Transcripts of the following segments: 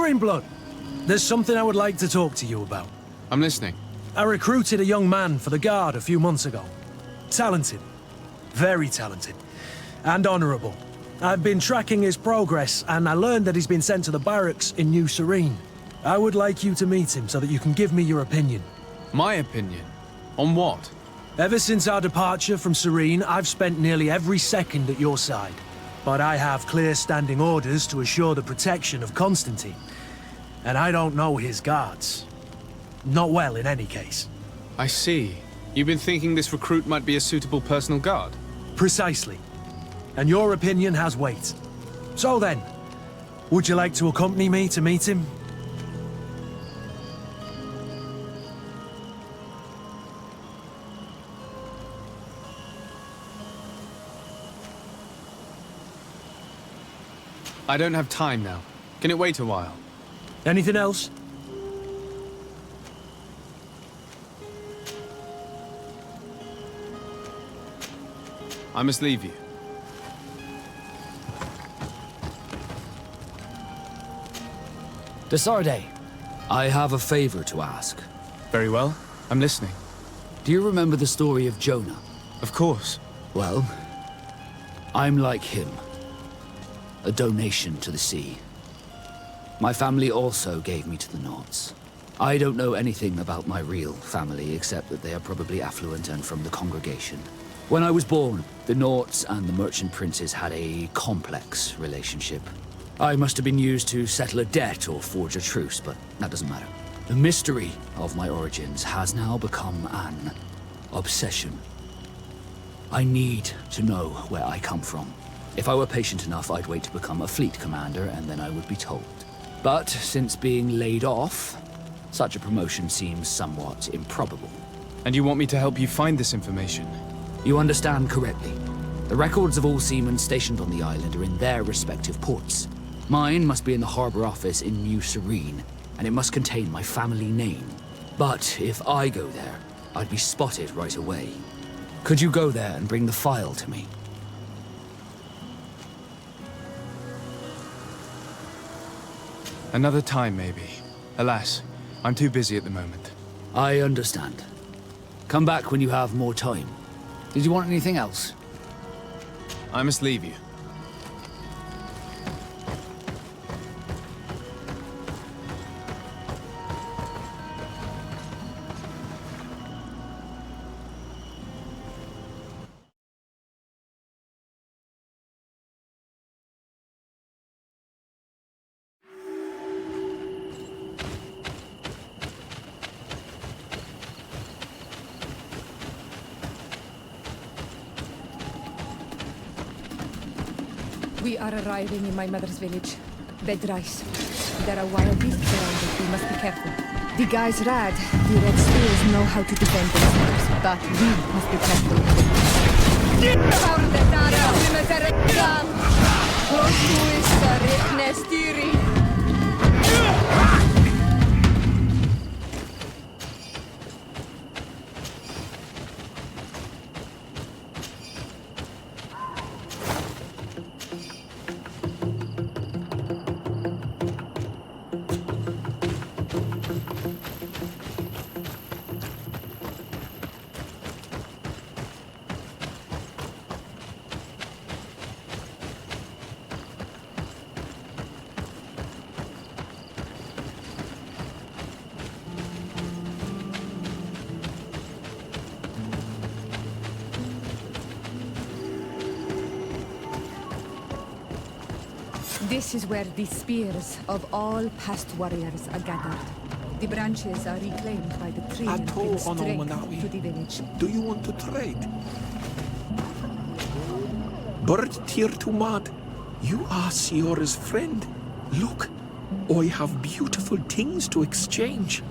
Greenblood, there's something I would like to talk to you about. I'm listening. I recruited a young man for the Guard a few months ago. Talented. Very talented. And honorable. I've been tracking his progress, and I learned that he's been sent to the barracks in New Serene. I would like you to meet him so that you can give me your opinion. My opinion? On what? Ever since our departure from Serene, I've spent nearly every second at your side. But I have clear standing orders to assure the protection of Constantine. And I don't know his guards. Not well, in any case. I see. You've been thinking this recruit might be a suitable personal guard? Precisely. And your opinion has weight. So then, would you like to accompany me to meet him? I don't have time now. Can it wait a while? Anything else? I must leave you. Desarde, I have a favor to ask. Very well. I'm listening. Do you remember the story of Jonah? Of course. Well, I'm like him. A donation to the sea. My family also gave me to the Knots. I don't know anything about my real family, except that they are probably affluent and from the congregation. When I was born, the Knots and the Merchant Princes had a complex relationship. I must have been used to settle a debt or forge a truce, but that doesn't matter. The mystery of my origins has now become an obsession. I need to know where I come from. If I were patient enough, I'd wait to become a fleet commander, and then I would be told. But since being laid off, such a promotion seems somewhat improbable. And you want me to help you find this information? You understand correctly. The records of all seamen stationed on the island are in their respective ports. Mine must be in the harbor office in New Serene, and it must contain my family name. But if I go there, I'd be spotted right away. Could you go there and bring the file to me? Another time, maybe. Alas, I'm too busy at the moment. I understand. Come back when you have more time. Did you want anything else? I must leave you. We are arriving in my mother's village, Bedrais. There are wild beasts around us, we must be careful. The guys rad, the Red Spears know how to defend themselves, but we must be careful. This is where the spears of all past warriors are gathered. The branches are reclaimed by the tree and bring strength to the village. Do you want to trade? Bird Tear to Mud, you are Siora's friend. Look, I have beautiful things to exchange.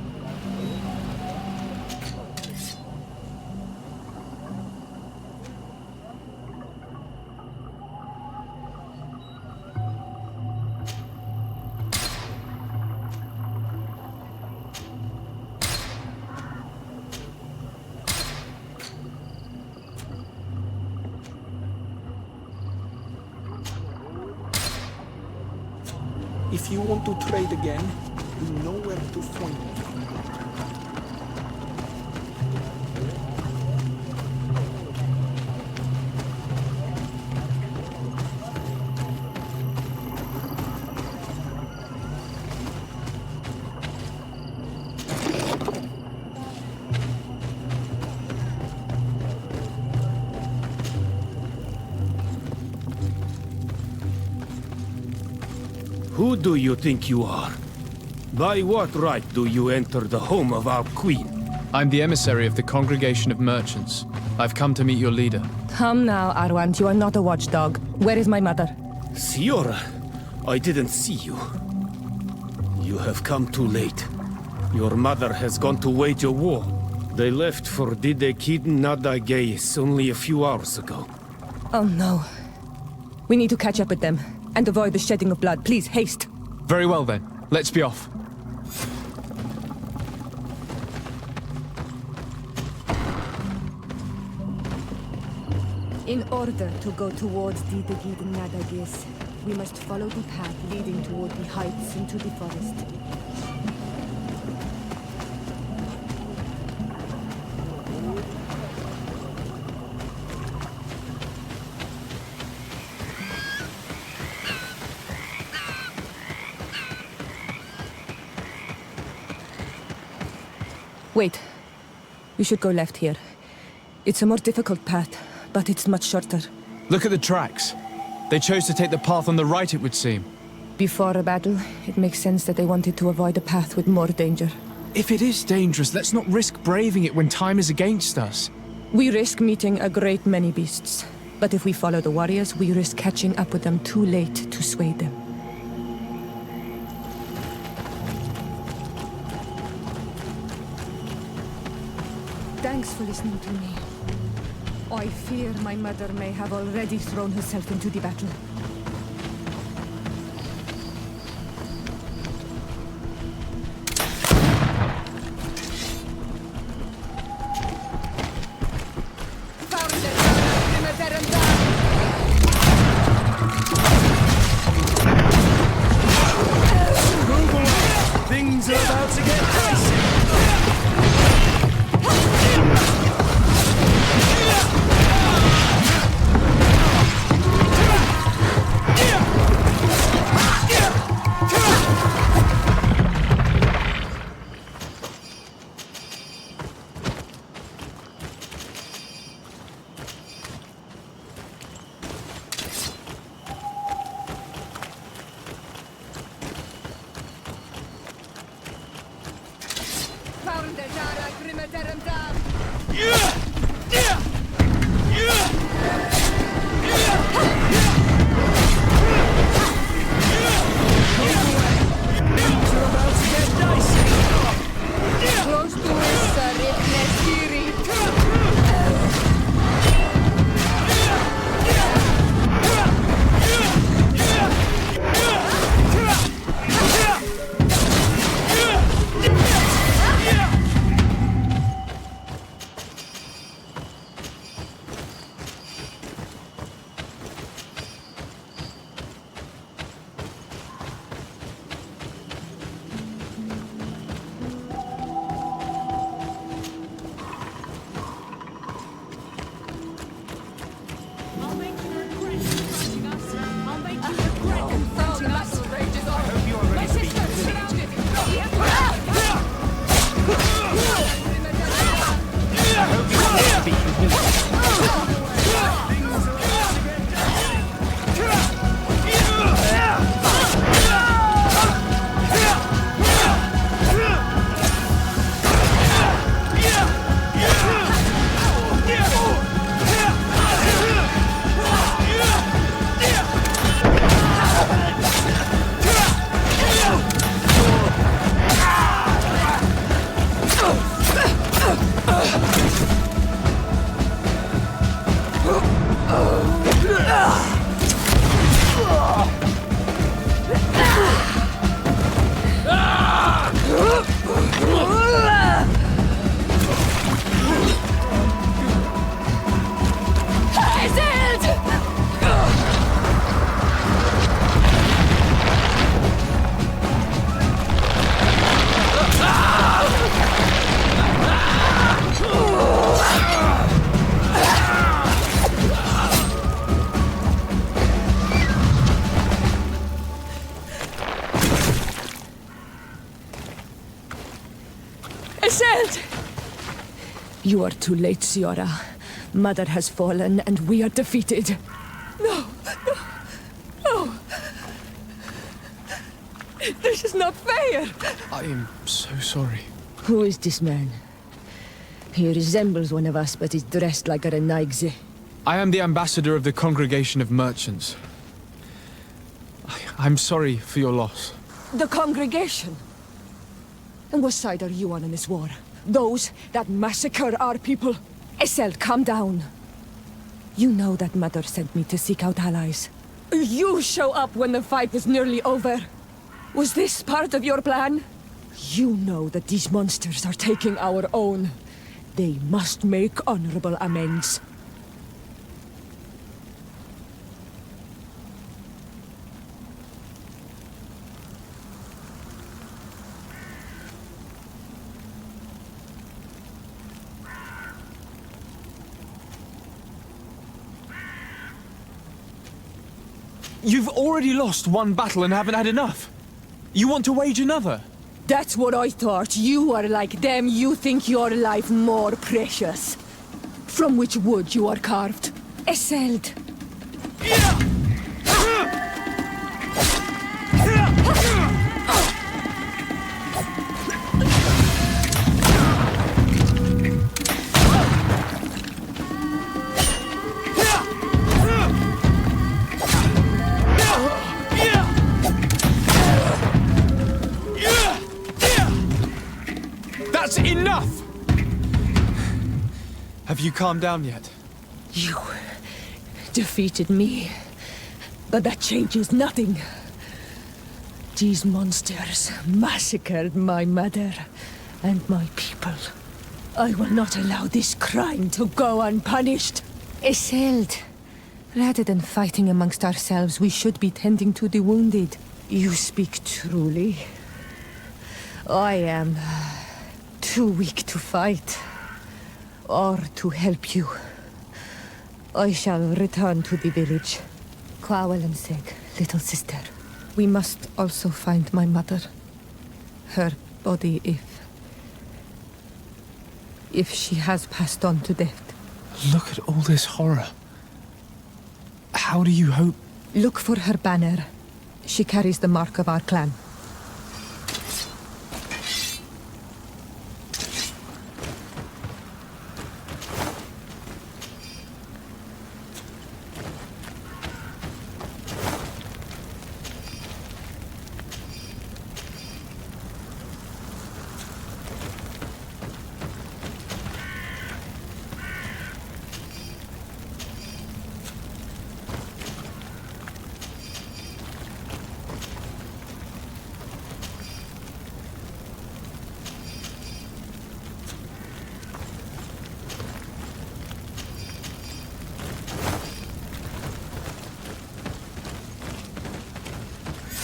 If you want to trade again, you know where to find me. Who do you think you are? By what right do you enter the home of our queen? I'm the emissary of the Congregation of Merchants. I've come to meet your leader. Come now, Arwand. You are not a watchdog. Where is my mother? Siora, I didn't see you. You have come too late. Your mother has gone to wage a war. They left for Didekid Nadageis only a few hours ago. Oh no. We need to catch up with them and avoid the shedding of blood. Please, haste. Very well then. Let's be off. In order to go towards Didegid Nadagis, we must follow the path leading toward the heights into the forest. Wait. We should go left here. It's a more difficult path, but it's much shorter. Look at the tracks. They chose to take the path on the right, it would seem. Before a battle, it makes sense that they wanted to avoid a path with more danger. If it is dangerous, let's not risk braving it when time is against us. We risk meeting a great many beasts. But if we follow the warriors, we risk catching up with them too late to sway them. Thanks for listening to me. I fear my mother may have already thrown herself into the battle. Things are about to get dicey. Iselt! You are too late, Ciora. Mother has fallen, and we are defeated. No! This is not fair! I am so sorry. Who is this man? He resembles one of us, but is dressed like a Renaigze. I am the ambassador of the Congregation of Merchants. I'm sorry for your loss. The congregation? And what side are you on in this war? Those that massacre our people? Iselt, calm down. You know that Mother sent me to seek out allies. You show up when the fight was nearly over. Was this part of your plan? You know that these monsters are taking our own. They must make honorable amends. You've already lost one battle and haven't had enough. You want to wage another? That's what I thought. You are like them. You think your life more precious. From which wood you are carved? Iselt. That's enough! Have you calmed down yet? You defeated me, but that changes nothing. These monsters massacred my mother and my people. I will not allow this crime to go unpunished. Iselt, rather than fighting amongst ourselves, we should be tending to the wounded. You speak truly. I am too weak to fight, or to help you. I shall return to the village. Kwawel and Seg, little sister. We must also find my mother. Her body, if she has passed on to death. Look at all this horror. How do you hope? Look for her banner. She carries the mark of our clan.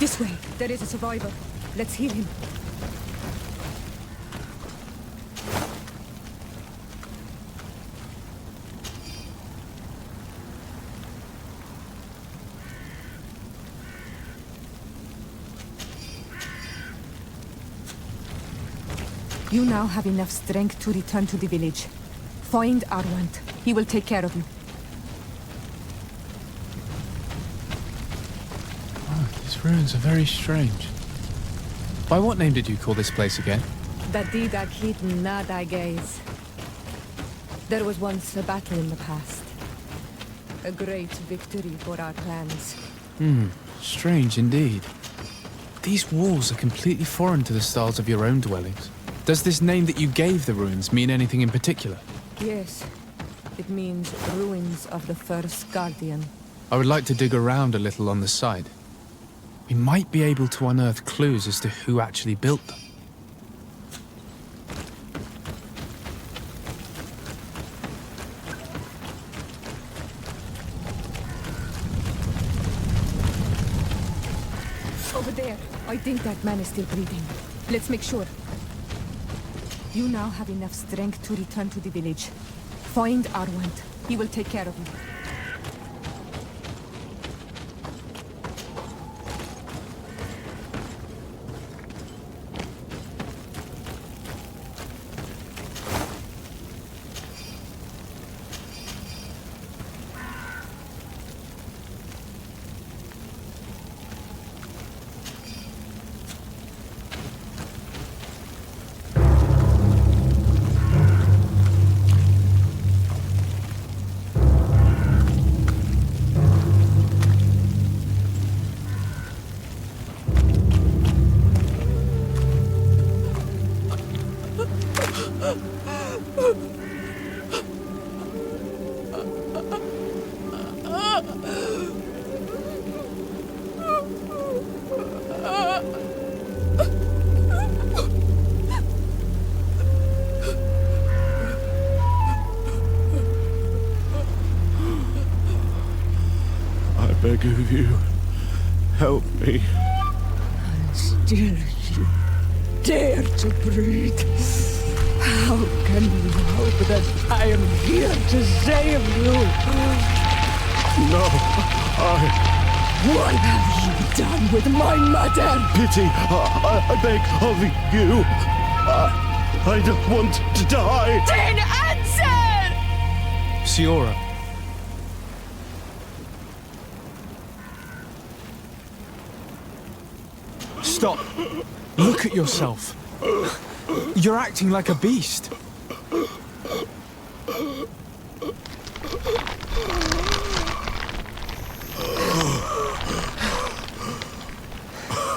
This way. There is a survivor. Let's heal him. You now have enough strength to return to the village. Find Arwant. He will take care of you. These ruins are very strange. By what name did you call this place again? Dadida Keaton Nadagaze. There was once a battle in the past. A great victory for our clans. Strange indeed. These walls are completely foreign to the styles of your own dwellings. Does this name that you gave the ruins mean anything in particular? Yes. It means ruins of the first Guardian. I would like to dig around a little on the site. We might be able to unearth clues as to who actually built them. Over there. I think that man is still breathing. Let's make sure. You now have enough strength to return to the village. Find Arwant. He will take care of you. beg of you, help me. Still you dare to breathe. How can you hope that I am here to save you? No, What have you done with my mother? pity, I beg of you. I don't want to die. Then answer! Siora. Stop. Look at yourself. You're acting like a beast.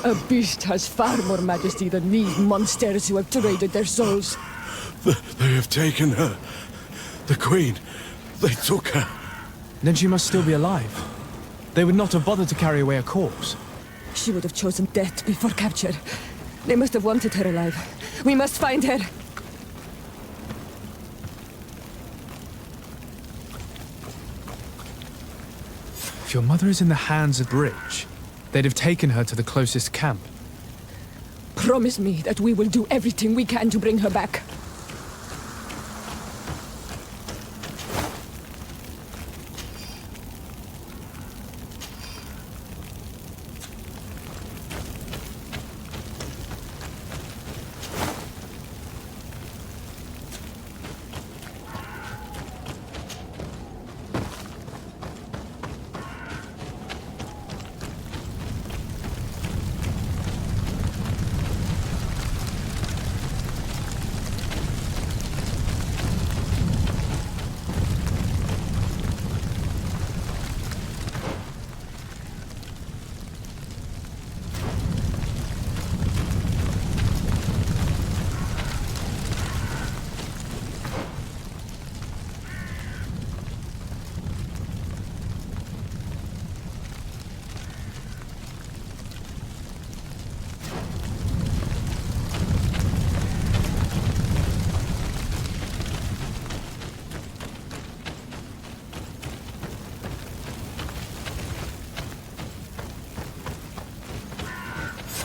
A beast has far more majesty than these monsters who have traded their souls. They have taken her. The Queen. They took her. Then she must still be alive. They would not have bothered to carry away a corpse. She would have chosen death before capture. They must have wanted her alive. We must find her. If your mother is in the hands of the rich, they'd have taken her to the closest camp. Promise me that we will do everything we can to bring her back.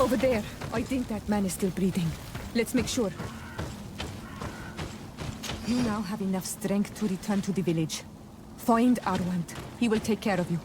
Over there. I think that man is still breathing. Let's make sure. You now have enough strength to return to the village. Find Arwand. He will take care of you.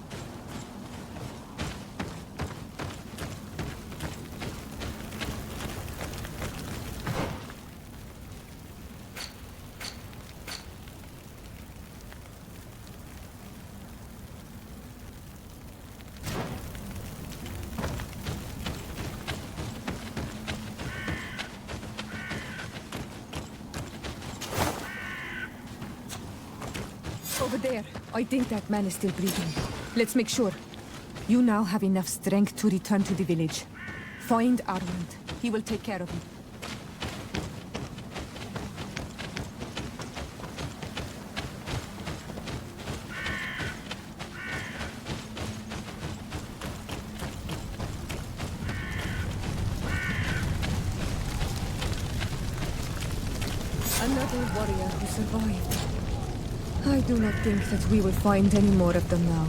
Over there. I think that man is still breathing. Let's make sure. You now have enough strength to return to the village. Find Arwand. He will take care of you. Another warrior who survived. I do not think that we will find any more of them now.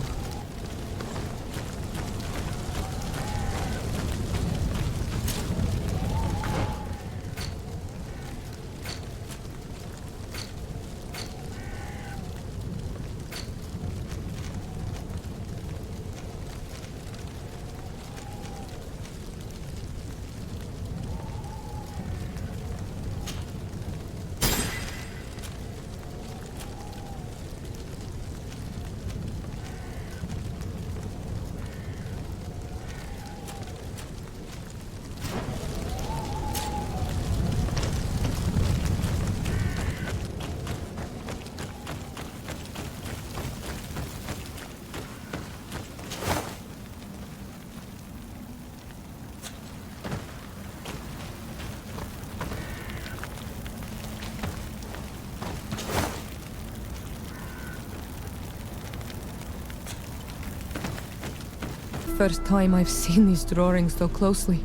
First time I've seen these drawings so closely.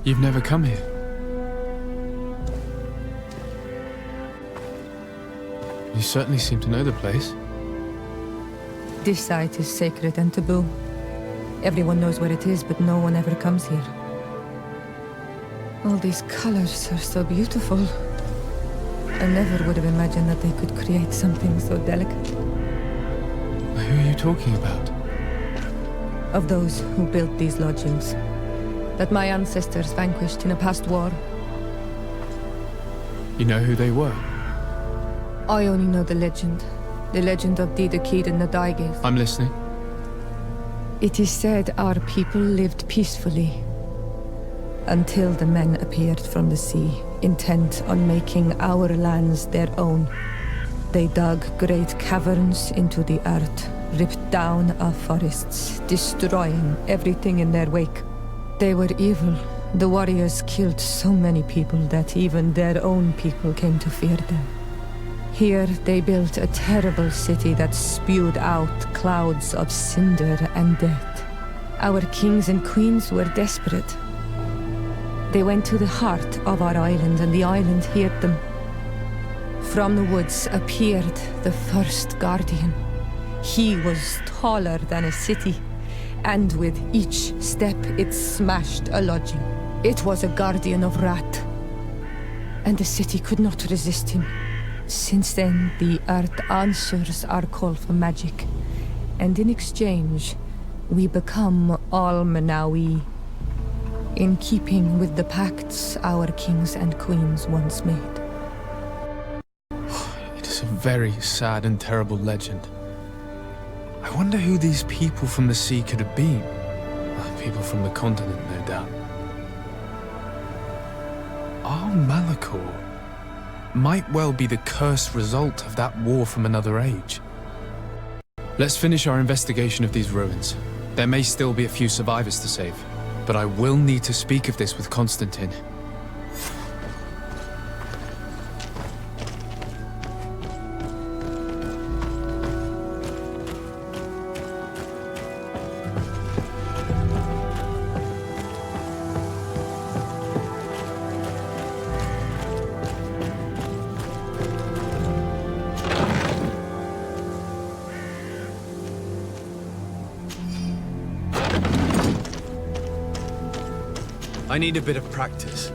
You've never come here. You certainly seem to know the place. This site is sacred and taboo. Everyone knows where it is, but no one ever comes here. All these colors are so beautiful. I never would have imagined that they could create something so delicate. Who are you talking about? Of those who built these lodgings, that my ancestors vanquished in a past war. You know who they were? I only know the legend of Dida Keed and the Daiges. I'm listening. It is said our people lived peacefully until the men appeared from the sea, intent on making our lands their own. They dug great caverns into the earth, ripped down our forests, destroying everything in their wake. They were evil. The warriors killed so many people that even their own people came to fear them. Here they built a terrible city that spewed out clouds of cinder and death. Our kings and queens were desperate. They went to the heart of our island, and the island heard them. From the woods appeared the first guardian. He was taller than a city, and with each step it smashed a lodging. It was a guardian of Rat, and the city could not resist him. Since then, the earth answers our call for magic, and in exchange, we become all Manawi, in keeping with the pacts our kings and queens once made. It is a very sad and terrible legend. I wonder who these people from the sea could have been. People from the continent, no doubt. Our Malachor might well be the cursed result of that war from another age. Let's finish our investigation of these ruins. There may still be a few survivors to save, but I will need to speak of this with Constantine. I need a bit of practice.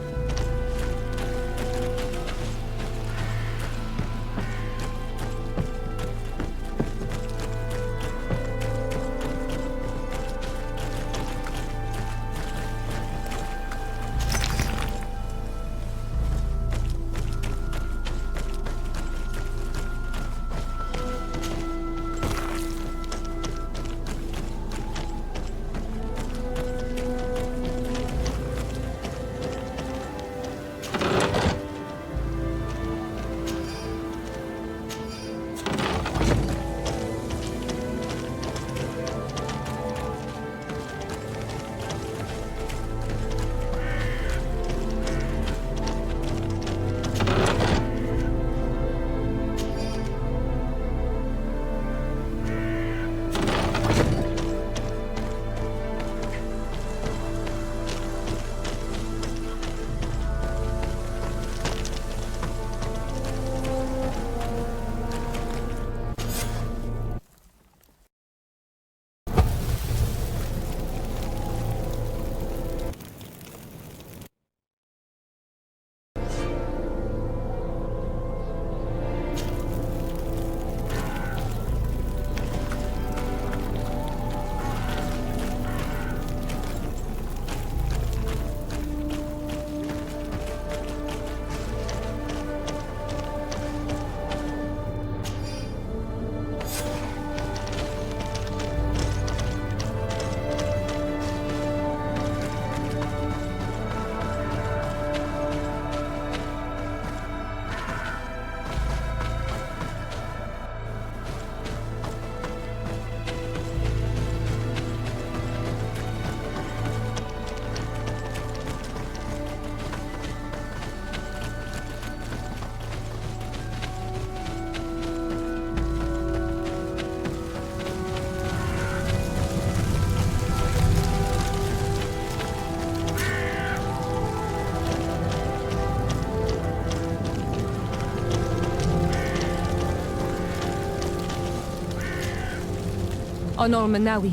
On Manawi.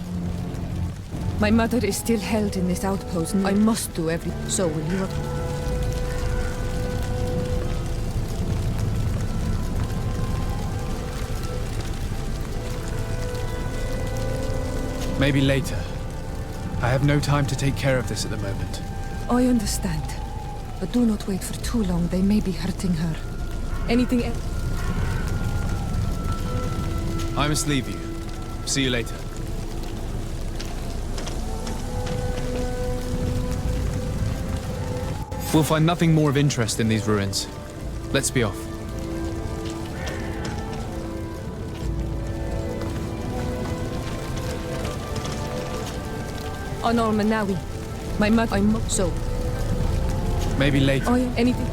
My mother is still held in this outpost. I must do everything. So will you... Maybe later. I have no time to take care of this at the moment. I understand. But do not wait for too long. They may be hurting her. Anything else? I must leave you. See you later. We'll find nothing more of interest in these ruins. Let's be off. Honor Manawi. My mother... So... Maybe later. Anything?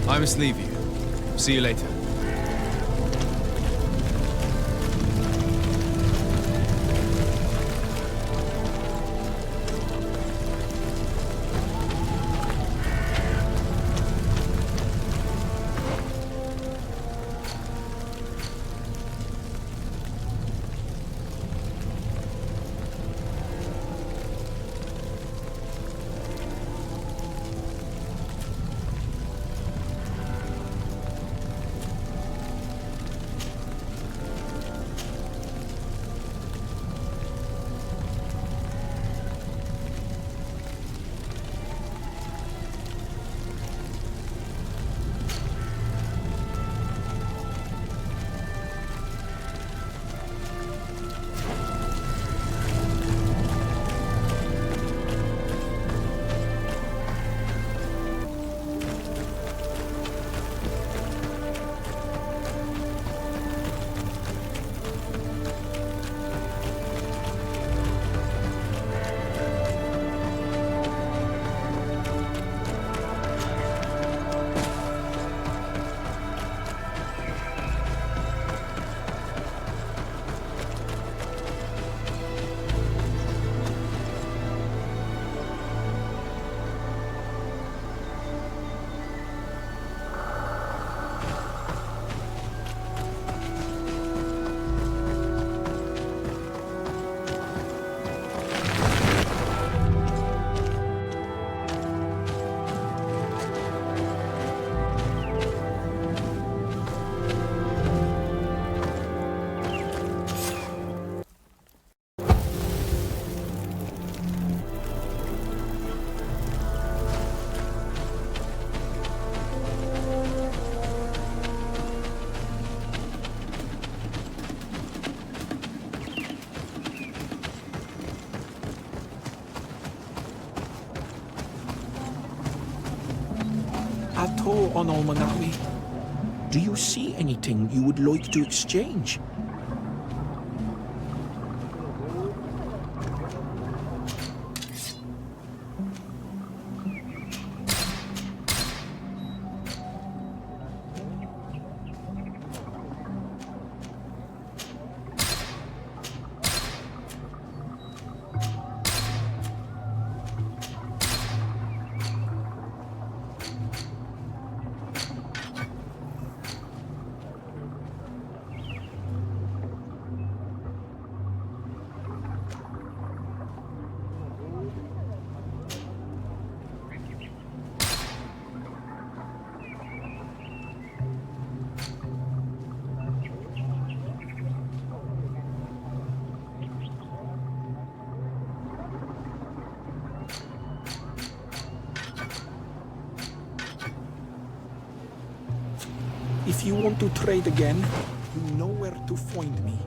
I must leave you. See you later. Ato on Manawi, do you see anything you would like to exchange? If you want to trade again, you know where to find me.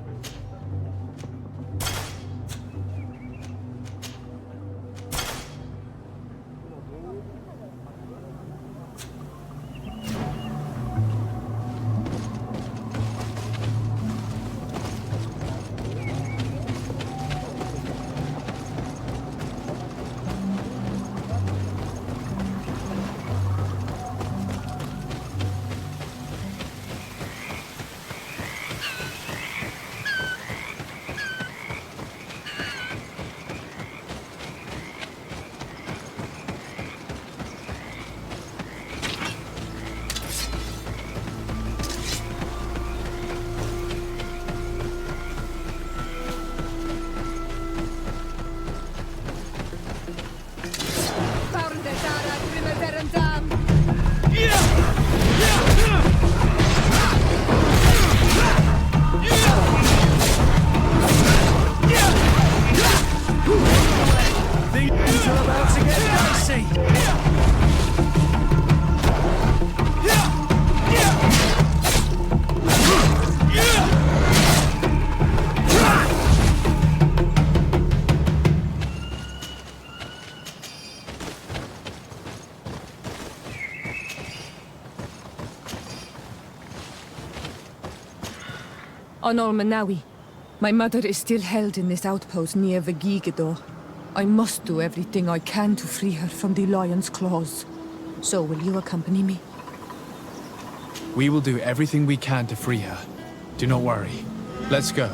Things are about to get dicey. Onol Manawi, my mother is still held in this outpost near Vegigedor. I must do everything I can to free her from the lion's claws. So will you accompany me? We will do everything we can to free her. Do not worry. Let's go.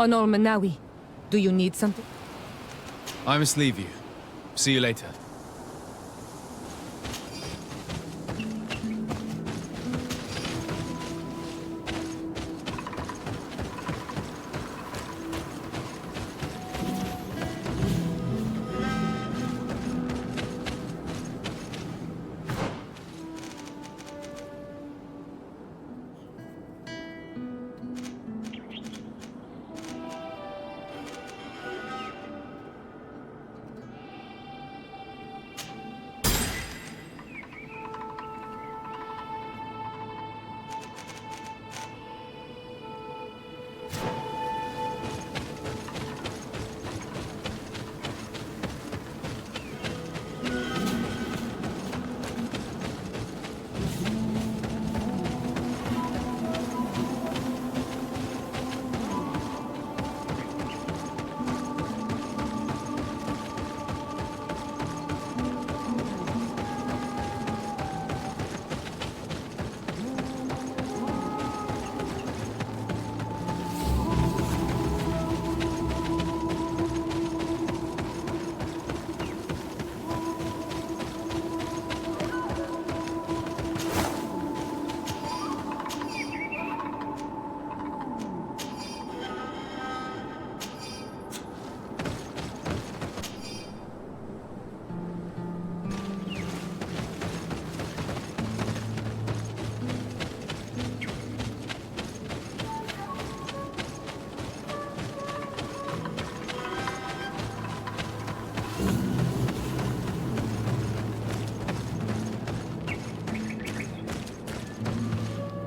Onol Manawi, do you need something? I must leave you. See you later.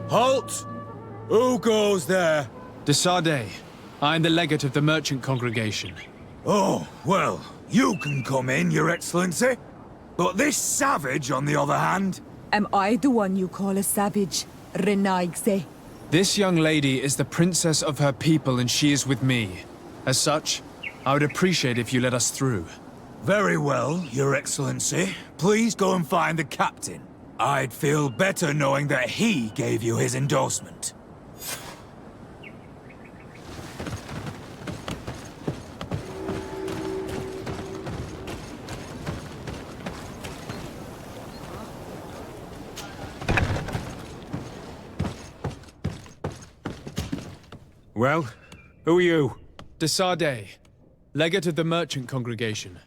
Halt! Who goes there? De Sardet. I am the legate of the merchant congregation. Oh, well, you can come in, Your Excellency. But this savage, on the other hand... Am I the one you call a savage, Renaigse? This young lady is the princess of her people and she is with me. As such, I would appreciate if you let us through. Very well, Your Excellency. Please go and find the captain. I'd feel better knowing that he gave you his endorsement. Well, who are you? De Sardet, legate of the merchant congregation.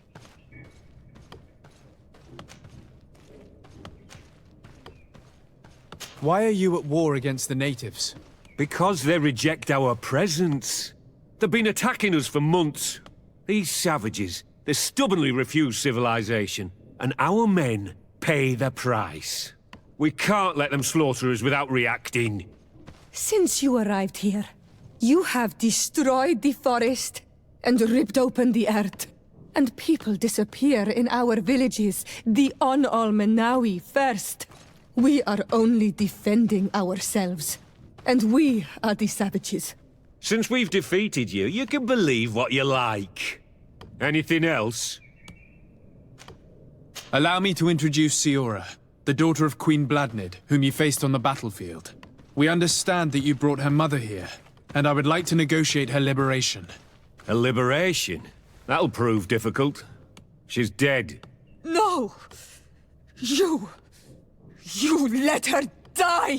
Why are you at war against the natives? Because they reject our presence. They've been attacking us for months. These savages, they stubbornly refuse civilization, and our men pay the price. We can't let them slaughter us without reacting. Since you arrived here, you have destroyed the forest and ripped open the earth. And people disappear in our villages, the On-Almenawi first. We are only defending ourselves. And we are the savages. Since we've defeated you, you can believe what you like. Anything else? Allow me to introduce Siora, the daughter of Queen Bladnid, whom you faced on the battlefield. We understand that you brought her mother here, and I would like to negotiate her liberation. A liberation? That'll prove difficult. She's dead. No! You let her die!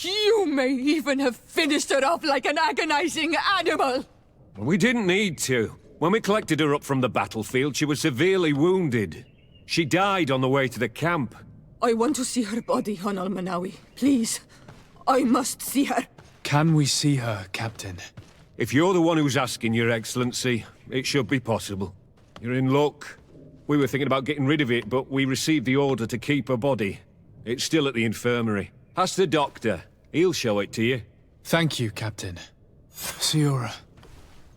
You may even have finished her off like an agonizing animal! We didn't need to. When we collected her up from the battlefield, she was severely wounded. She died on the way to the camp. I want to see her body, On-Almenawi. Please. I must see her. Can we see her, Captain? If you're the one who's asking, Your Excellency, it should be possible. You're in luck. We were thinking about getting rid of it, but we received the order to keep her body. It's still at the infirmary. Ask the doctor. He'll show it to you. Thank you, Captain. Siora,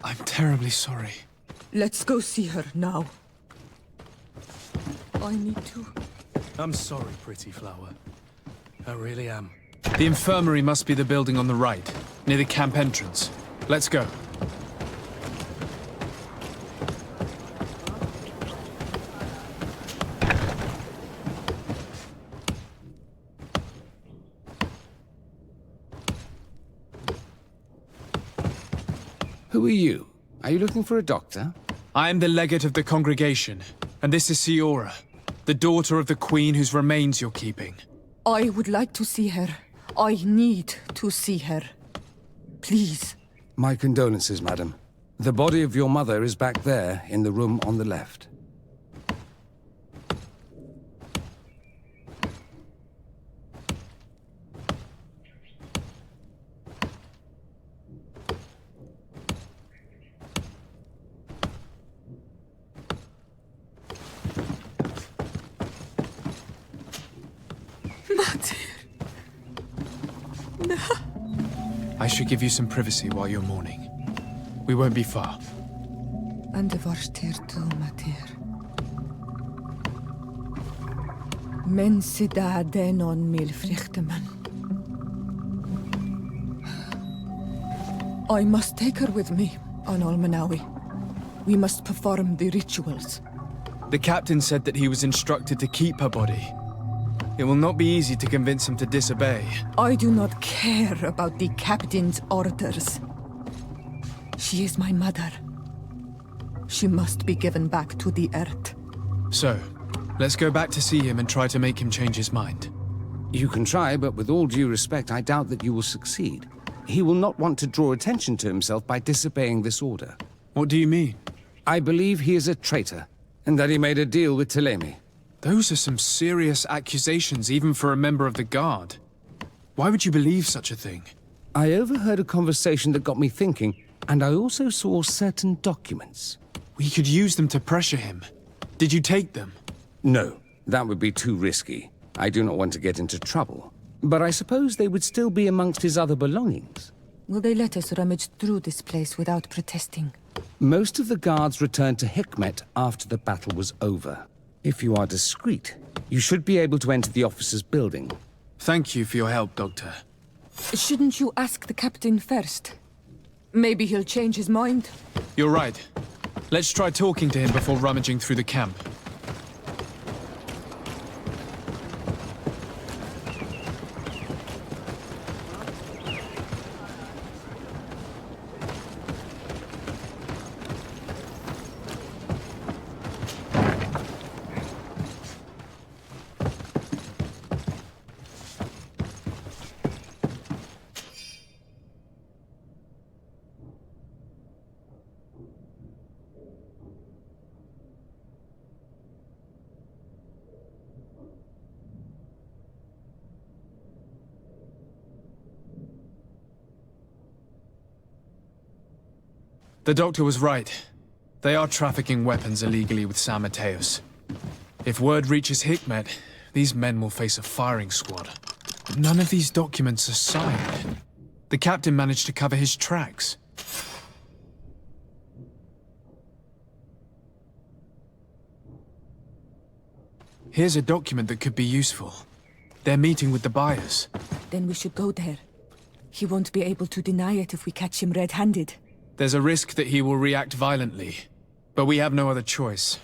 I'm terribly sorry. Let's go see her now. I need to. I'm sorry, pretty flower. I really am. The infirmary must be the building on the right, near the camp entrance. Let's go. Who are you? Are you looking for a doctor? I am the legate of the congregation, and this is Siora, the daughter of the queen whose remains you're keeping. I would like to see her. I need to see her. Please. My condolences, madam. The body of your mother is back there, in the room on the left. I should give you some privacy while you're mourning. We won't be far. And the varstir tu matir. Men sida denon mil frichteman. I must take her with me, On-Almenawi. We must perform the rituals. The captain said that he was instructed to keep her body. It will not be easy to convince him to disobey. I do not care about the captain's orders. She is my mother. She must be given back to the earth. So, let's go back to see him and try to make him change his mind. You can try, but with all due respect, I doubt that you will succeed. He will not want to draw attention to himself by disobeying this order. What do you mean? I believe he is a traitor, and that he made a deal with Telemi. Those are some serious accusations, even for a member of the Guard. Why would you believe such a thing? I overheard a conversation that got me thinking, and I also saw certain documents. We could use them to pressure him. Did you take them? No, that would be too risky. I do not want to get into trouble. But I suppose they would still be amongst his other belongings. Will they let us rummage through this place without protesting? Most of the guards returned to Hikmet after the battle was over. If you are discreet, you should be able to enter the officer's building. Thank you for your help, Doctor. Shouldn't you ask the captain first? Maybe he'll change his mind. You're right. Let's try talking to him before rummaging through the camp. The doctor was right. They are trafficking weapons illegally with San Mateos. If word reaches Hikmet, these men will face a firing squad. But none of these documents are signed. The captain managed to cover his tracks. Here's a document that could be useful. They're meeting with the buyers. Then we should go there. He won't be able to deny it if we catch him red-handed. There's a risk that he will react violently, but we have no other choice.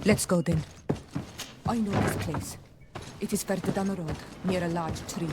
Let's go then. I know this place. It is further down the road, near a large tree.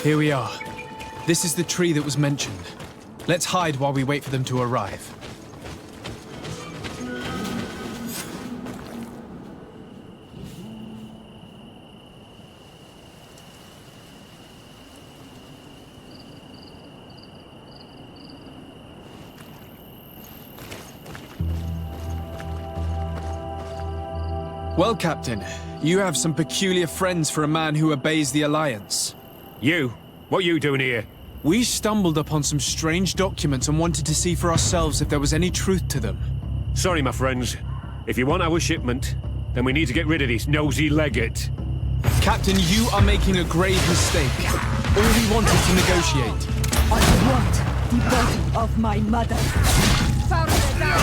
Here we are. This is the tree that was mentioned. Let's hide while we wait for them to arrive. Well, Captain, you have some peculiar friends for a man who obeys the Alliance. You? What you doing here? We stumbled upon some strange documents and wanted to see for ourselves if there was any truth to them. Sorry, my friends. If you want our shipment, then we need to get rid of this nosy legate. Captain, you are making a grave mistake. All we wanted to negotiate. I want the body of my mother. Found it down.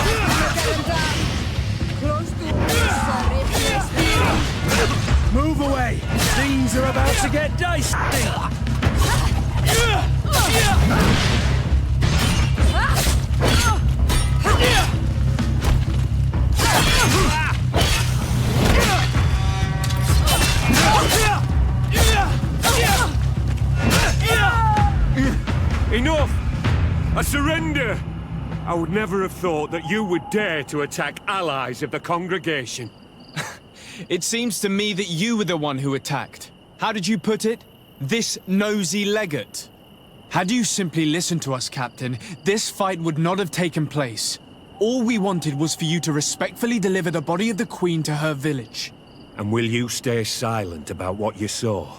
Close to Move away! Things are about to get dicey! Enough! I surrender! I would never have thought that you would dare to attack allies of the congregation. It seems to me that you were the one who attacked. How did you put it? This nosy legate. Had you simply listened to us, Captain, this fight would not have taken place. All we wanted was for you to respectfully deliver the body of the Queen to her village. And will you stay silent about what you saw?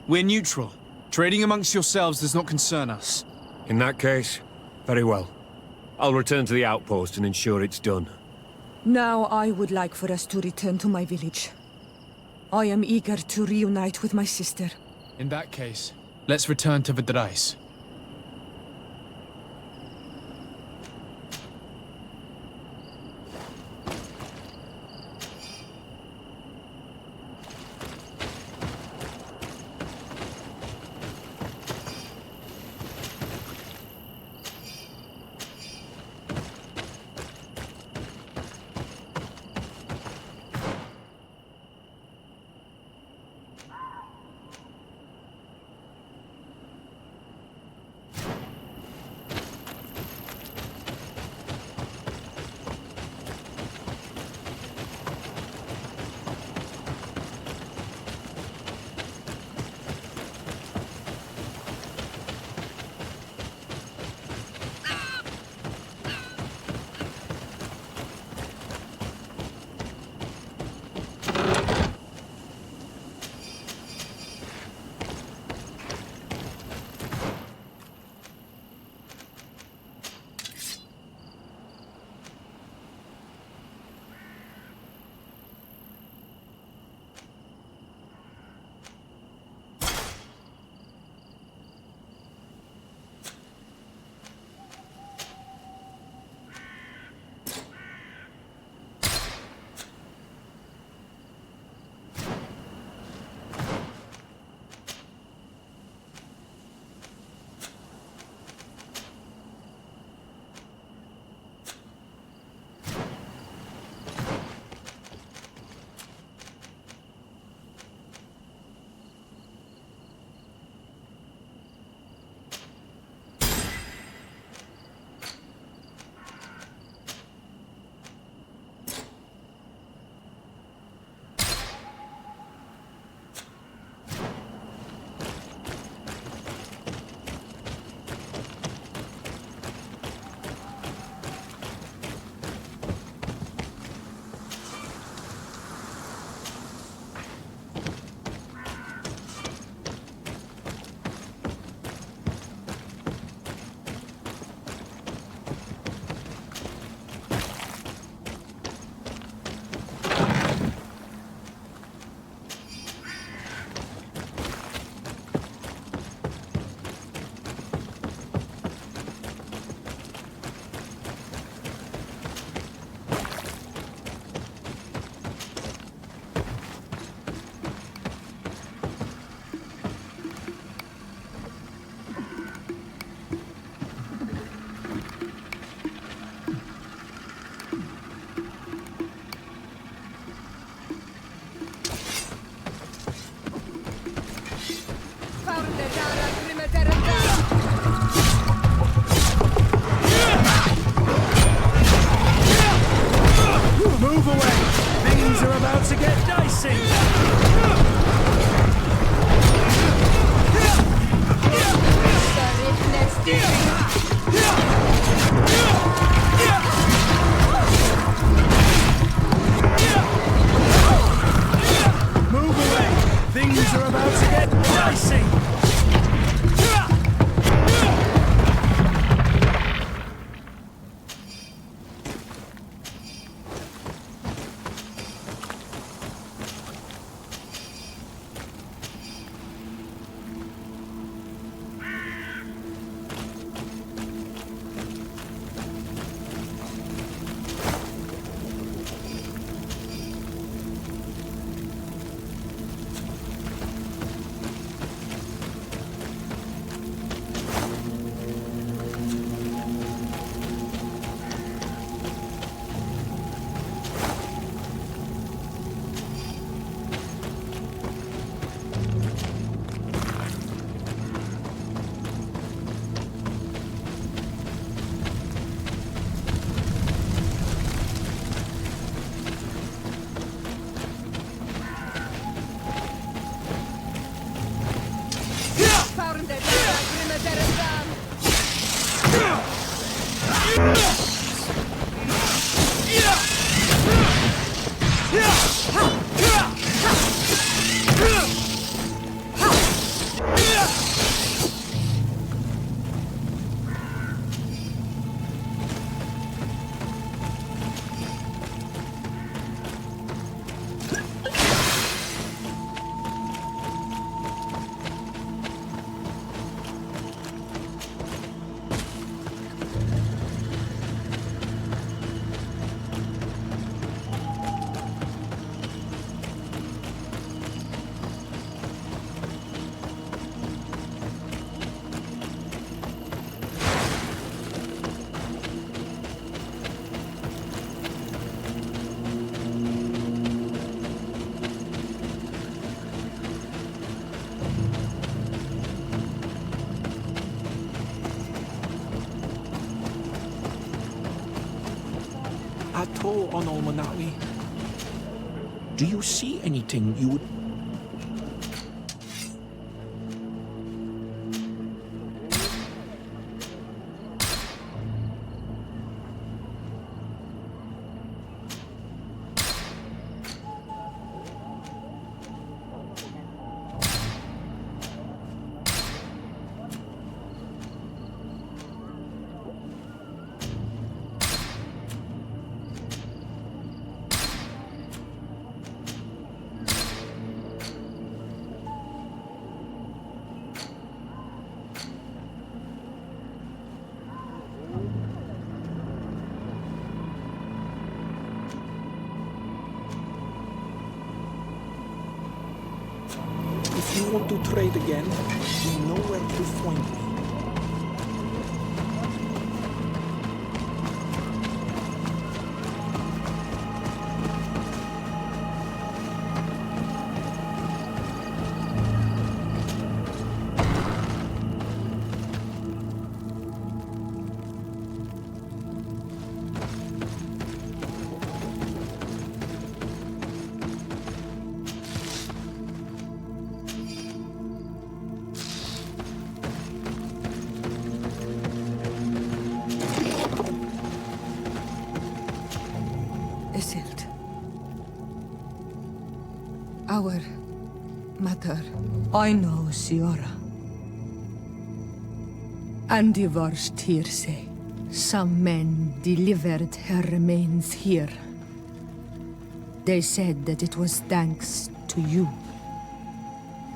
We're neutral. Trading amongst yourselves does not concern us. In that case, very well. I'll return to the outpost and ensure it's done. Now I would like for us to return to my village. I am eager to reunite with my sister. In that case, let's return to Vidrais. I see! Ato on Olmanawi. Do you see anything you would... If you want to trade again, you know where to find me. Isildt. Our mother. I know, Siora. And the worst here say, some men delivered her remains here. They said that it was thanks to you.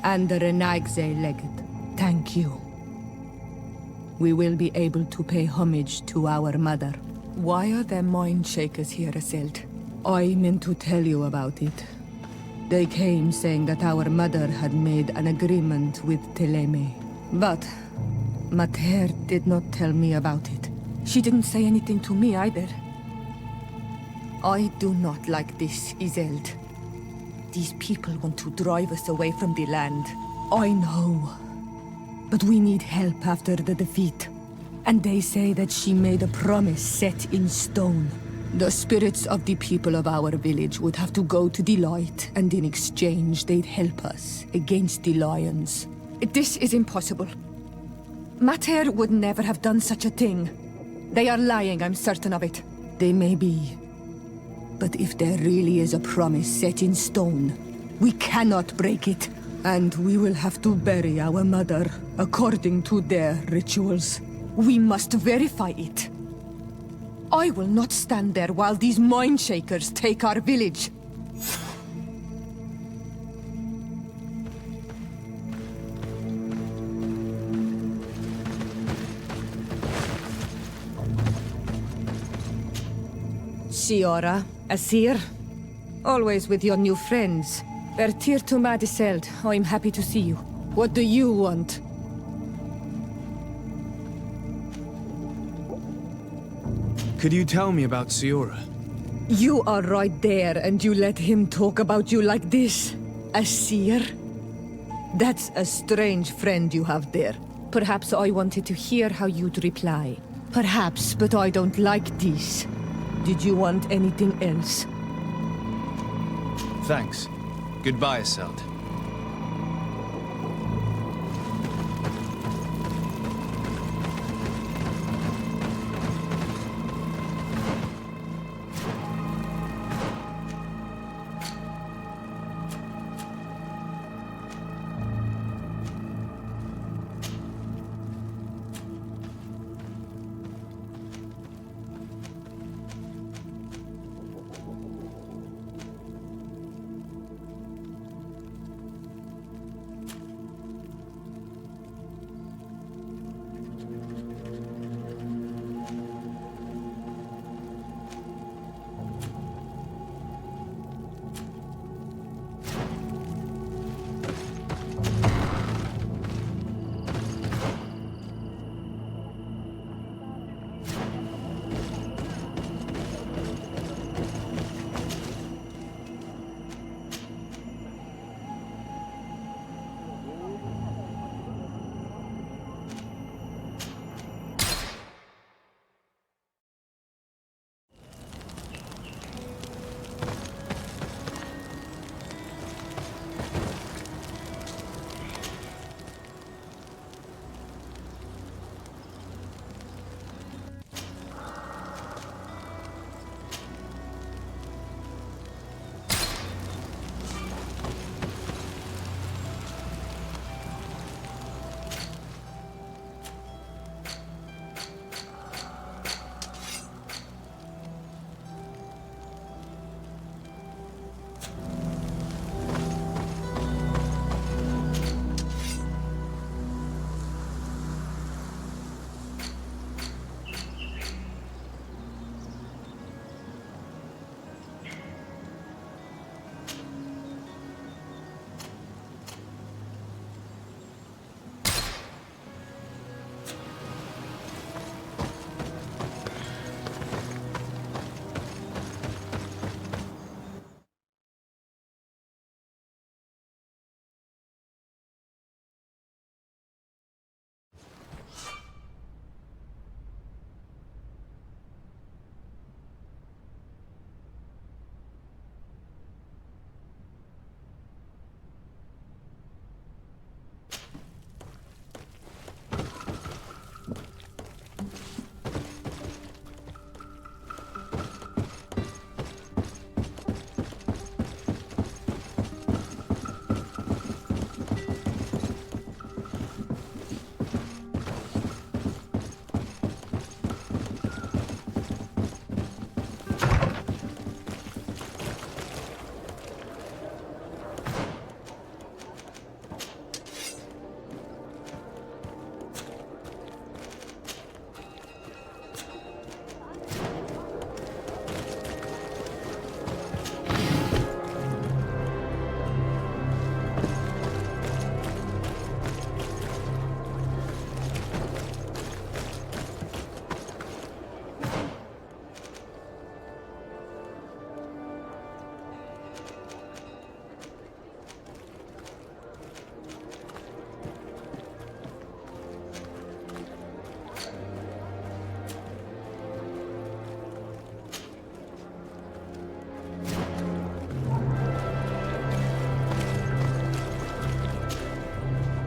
And the Renagze legate, thank you. We will be able to pay homage to our mother. Why are there mind shakers here, Isildt? I meant to tell you about it. They came saying that our mother had made an agreement with Teleme. But Mater did not tell me about it. She didn't say anything to me either. I do not like this, Isildt. These people want to drive us away from the land. I know. But we need help after the defeat. And they say that she made a promise set in stone. The spirits of the people of our village would have to go to the light, and in exchange they'd help us against the lions. This is impossible. Mater would never have done such a thing. They are lying, I'm certain of it. They may be. But if there really is a promise set in stone, we cannot break it. And we will have to bury our mother according to their rituals. We must verify it. I will not stand there while these mind shakers take our village. Siora, Asir, always with your new friends. Tir to Madiseld, I'm happy to see you. What do you want? Could you tell me about Siora? You are right there, and you let him talk about you like this? Asir? That's a strange friend you have there. Perhaps I wanted to hear how you'd reply. Perhaps, but I don't like this. Did you want anything else? Thanks. Goodbye, Aseld.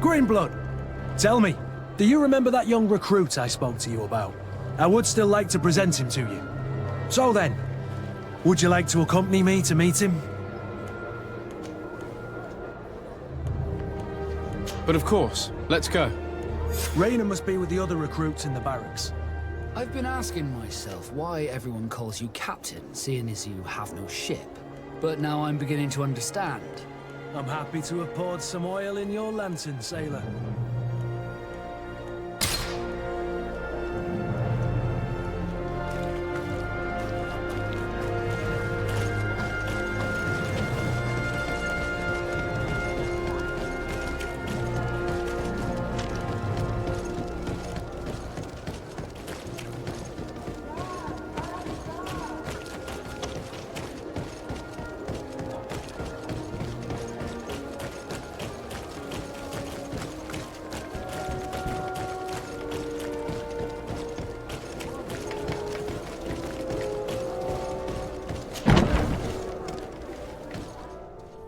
Greenblood, tell me, do you remember that young recruit I spoke to you about? I would still like to present him to you. So then, would you like to accompany me to meet him? But of course, let's go. Raina must be with the other recruits in the barracks. I've been asking myself why everyone calls you captain, seeing as you have no ship. But now I'm beginning to understand. I'm happy to have poured some oil in your lantern, sailor.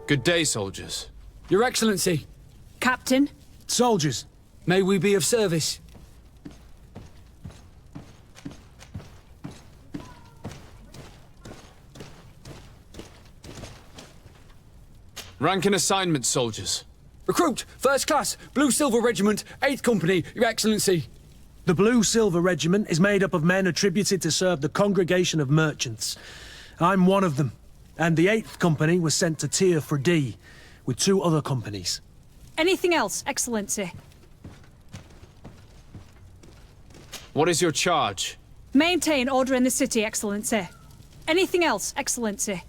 Good day, soldiers. Your Excellency, Captain? Soldiers, may we be of service? Rank and assignment, soldiers. Recruit, First Class, Blue Silver Regiment, 8th Company, Your Excellency. the Blue Silver Regiment is made up of men attributed to serve the Congregation of Merchants. I'm one of them, and the 8th Company was sent to Tier for D, with 2 other companies. Anything else, Excellency? What is your charge? Maintain order in the city, Excellency. Anything else, Excellency?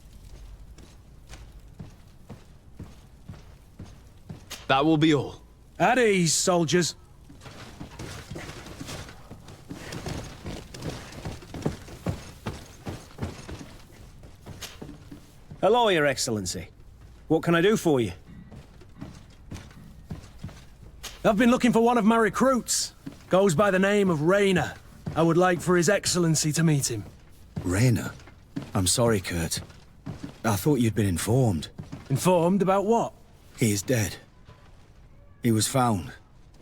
That will be all. At ease, soldiers. Hello, Your Excellency. What can I do for you? I've been looking for one of my recruits. Goes by the name of Raina. I would like for His Excellency to meet him. Raina? I'm sorry, Kurt. I thought you'd been informed. Informed about what? He is dead. He was found,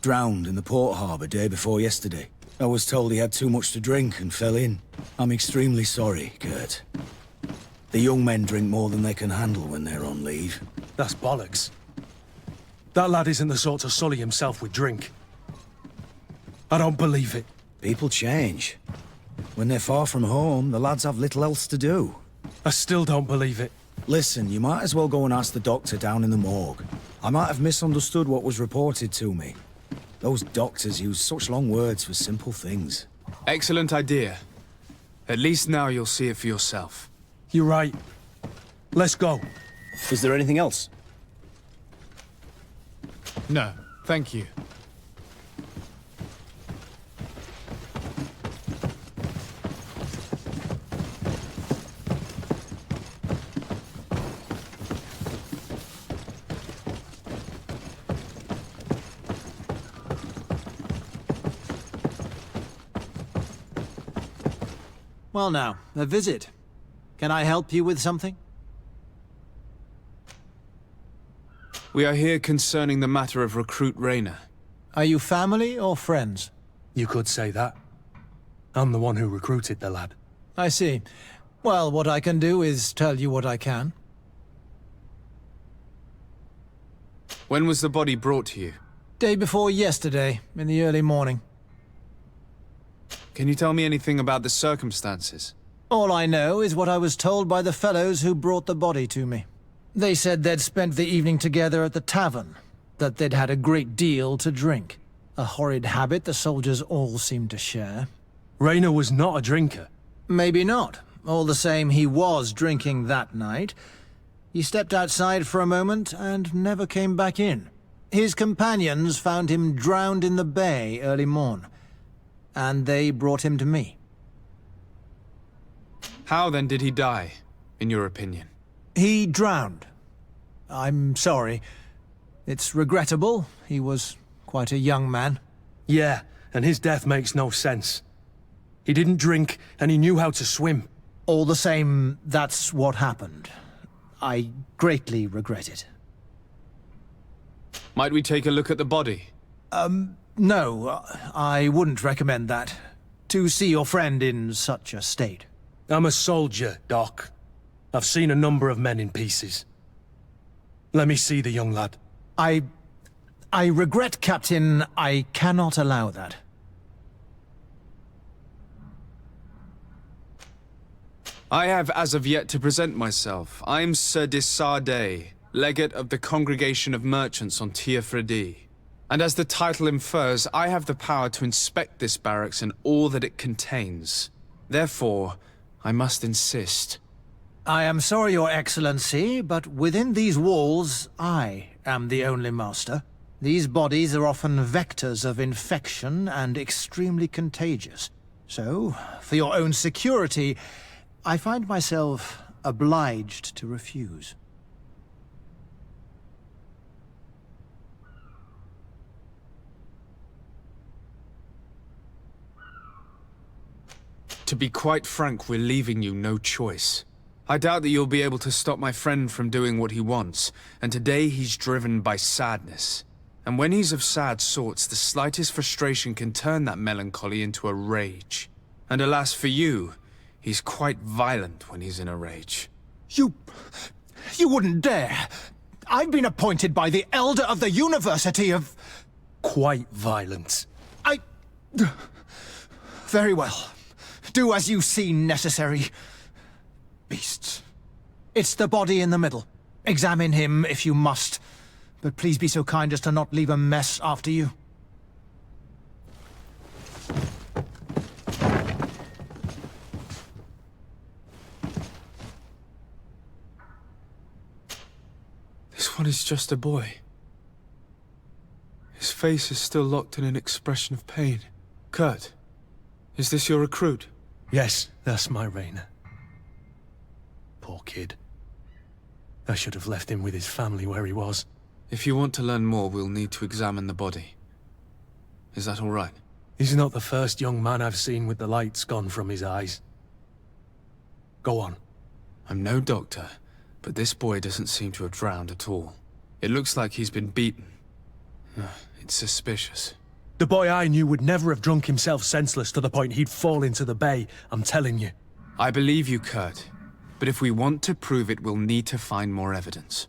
drowned in the port harbour day before yesterday. I was told he had too much to drink and fell in. I'm extremely sorry, Kurt. The young men drink more than they can handle when they're on leave. That's bollocks. That lad isn't the sort to sully himself with drink. I don't believe it. People change. When they're far from home, the lads have little else to do. I still don't believe it. Listen, you might as well go and ask the doctor down in the morgue. I might have misunderstood what was reported to me. Those doctors use such long words for simple things. Excellent idea. At least now you'll see it for yourself. You're right. Let's go. Is there anything else? No, thank you. Well now, a visit. Can I help you with something? We are here concerning the matter of recruit Raina. Are you family or friends? You could say that. I'm the one who recruited the lad. I see. Well, what I can do is tell you what I can. When was the body brought to you? Day before yesterday, in the early morning. Can you tell me anything about the circumstances? All I know is what I was told by the fellows who brought the body to me. They said they'd spent the evening together at the tavern, that they'd had a great deal to drink. A horrid habit the soldiers all seemed to share. Raina was not a drinker. Maybe not. All the same, he was drinking that night. He stepped outside for a moment and never came back in. His companions found him drowned in the bay early morn, and they brought him to me. How then did he die, in your opinion? He drowned. I'm sorry. It's regrettable. He was quite a young man. Yeah, and his death makes no sense. He didn't drink, and he knew how to swim. All the same, that's what happened. I greatly regret it. Might we take a look at the body? No, I wouldn't recommend that. To see your friend in such a state. I'm a soldier, Doc. I've seen a number of men in pieces. Let me see the young lad. I regret, Captain, I cannot allow that. I have as of yet to present myself. I'm Sir Desardet, legate of the Congregation of Merchants on Tier And as the title infers, I have the power to inspect this barracks and all that it contains. Therefore, I must insist. I am sorry, Your Excellency, but within these walls, I am the only master. These bodies are often vectors of infection and extremely contagious. So, for your own security, I find myself obliged to refuse. To be quite frank, we're leaving you no choice. I doubt that you'll be able to stop my friend from doing what he wants, and today he's driven by sadness. And when he's of sad sorts, the slightest frustration can turn that melancholy into a rage. And alas for you, he's quite violent when he's in a rage. You wouldn't dare! I've been appointed by the Elder of the University of... Quite violent. Very well. Do as you see necessary. Beasts. It's the body in the middle. Examine him if you must. But please be so kind as to not leave a mess after you. This one is just a boy. His face is still locked in an expression of pain. Kurt, is this your recruit? Yes, that's my Rainer. Poor kid. I should have left him with his family where he was. If you want to learn more, we'll need to examine the body. Is that all right? He's not the first young man I've seen with the lights gone from his eyes. Go on. I'm no doctor, but this boy doesn't seem to have drowned at all. It looks like he's been beaten. It's suspicious. The boy I knew would never have drunk himself senseless to the point he'd fall into the bay, I'm telling you. I believe you, Kurt. But if we want to prove it, we'll need to find more evidence.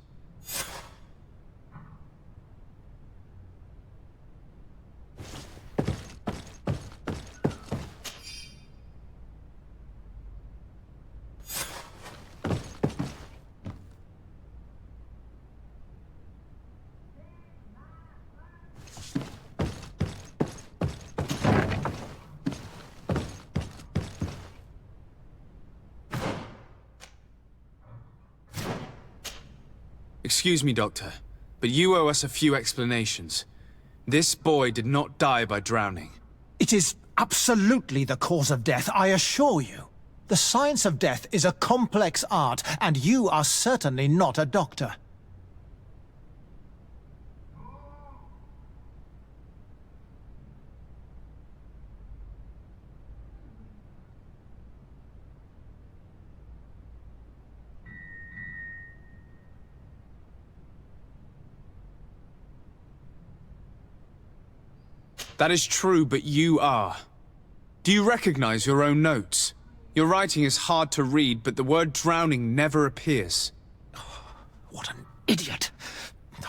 Excuse me, Doctor, but you owe us a few explanations. This boy did not die by drowning. It is absolutely the cause of death, I assure you. The science of death is a complex art, and you are certainly not a doctor. That is true, but you are. Do you recognize your own notes? Your writing is hard to read, but the word drowning never appears. What an idiot.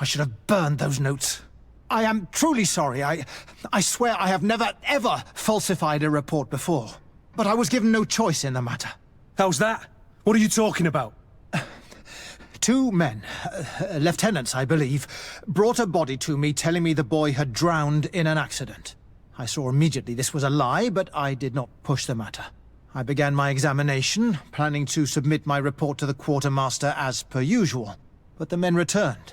I should have burned those notes. I am truly sorry. I swear I have never, ever falsified a report before. But I was given no choice in the matter. How's that? What are you talking about? Two men, lieutenants I believe, brought a body to me telling me the boy had drowned in an accident. I saw immediately this was a lie, but I did not push the matter. I began my examination, planning to submit my report to the quartermaster as per usual. But the men returned.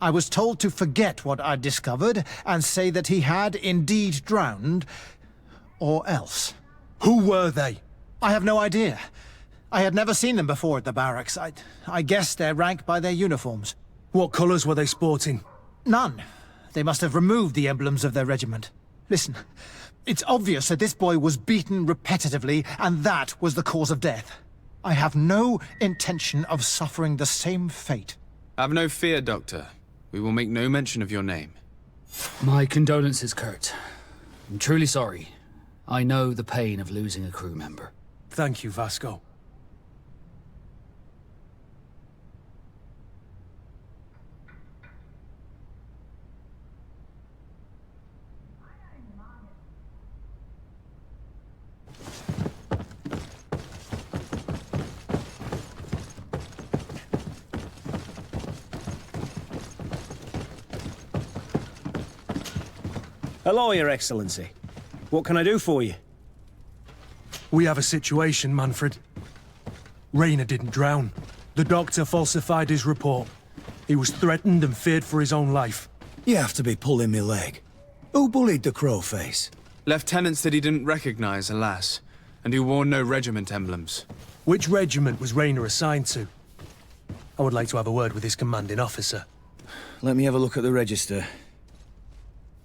I was told to forget what I'd discovered and say that he had indeed drowned, or else. Who were they? I have no idea. I had never seen them before at the barracks. I guessed their rank by their uniforms. What colours were they sporting? None. They must have removed the emblems of their regiment. Listen, it's obvious that this boy was beaten repetitively, and that was the cause of death. I have no intention of suffering the same fate. Have no fear, Doctor. We will make no mention of your name. My condolences, Kurt. I'm truly sorry. I know the pain of losing a crew member. Thank you, Vasco. Hello, Your Excellency. What can I do for you? We have a situation, Manfred. Rayner didn't drown. The doctor falsified his report. He was threatened and feared for his own life. You have to be pulling me leg. Who bullied the crowface? Lieutenants that he didn't recognize, alas, and who wore no regiment emblems. Which regiment was Rayner assigned to? I would like to have a word with his commanding officer. Let me have a look at the register.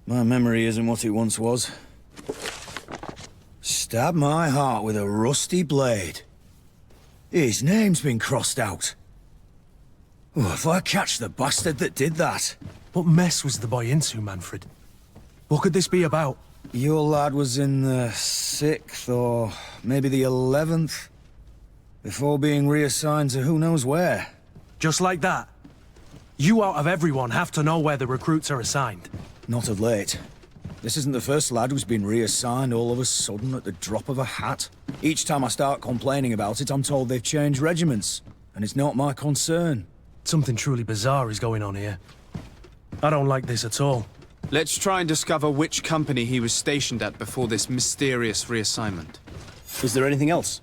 My memory isn't what it once was. Stab my heart with a rusty blade. His name's been crossed out. Oh, if I catch the bastard that did that. What mess was the boy into, Manfred? What could this be about? Your lad was in the 6th or maybe the 11th, before being reassigned to who knows where. Just like that? You out of everyone have to know where the recruits are assigned. Not of late. This isn't the first lad who's been reassigned all of a sudden at the drop of a hat. Each time I start complaining about it, I'm told they've changed regiments, and it's not my concern. Something truly bizarre is going on here. I don't like this at all. Let's try and discover which company he was stationed at before this mysterious reassignment. Is there anything else?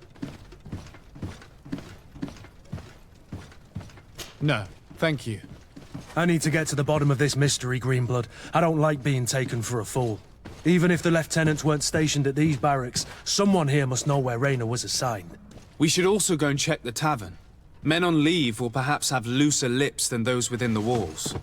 No, thank you. I need to get to the bottom of this mystery, Greenblood. I don't like being taken for a fool. Even if the lieutenants weren't stationed at these barracks, someone here must know where Rayner was assigned. We should also go and check the tavern. Men on leave will perhaps have looser lips than those within the walls.